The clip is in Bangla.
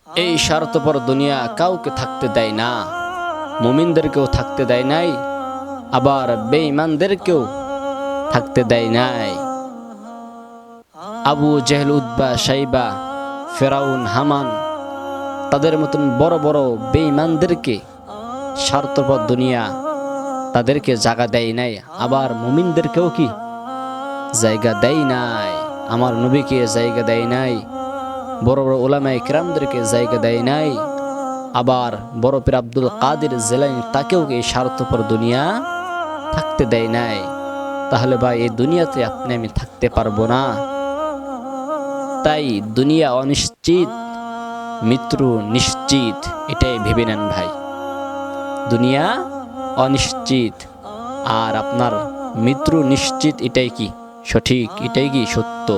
এই স্বার্থপর দুনিয়া কাউকে থাকতে দেয় না, মুমিনদেরকেও থাকতে দেয় নাই, আবার বেঈমানদেরকেও থাকতে দেয় নাই। আবু জেহেল, উতবা, সাইবা, ফেরাউন, হামান, তাদের মতন বড় বড় বেঈমানদেরকে স্বার্থপর দুনিয়া তাদেরকে জায়গা দেয় নাই, আবার মুমিনদেরকেও কি জায়গা দেয় নাই। আমার নবীকে জায়গা দেয় নাই, বড় বড় উলামায়ে কিরামদেরকে জায়গা দেয় নাই, আবার বড় পীর আব্দুল কাদের জিলানী তাকেও এই স্বার্থপর দুনিয়া থাকতে দেয় নাই। তাহলে ভাই এই দুনিয়াতে আপনি আমি থাকতে পারবো না। তাই দুনিয়া অনিশ্চিত, মৃত্যু নিশ্চিত, এটাই ভেবে নেন ভাই। দুনিয়া অনিশ্চিত আর আপনার মৃত্যু নিশ্চিত, এটাই কি সঠিক, এটাই কি সত্য।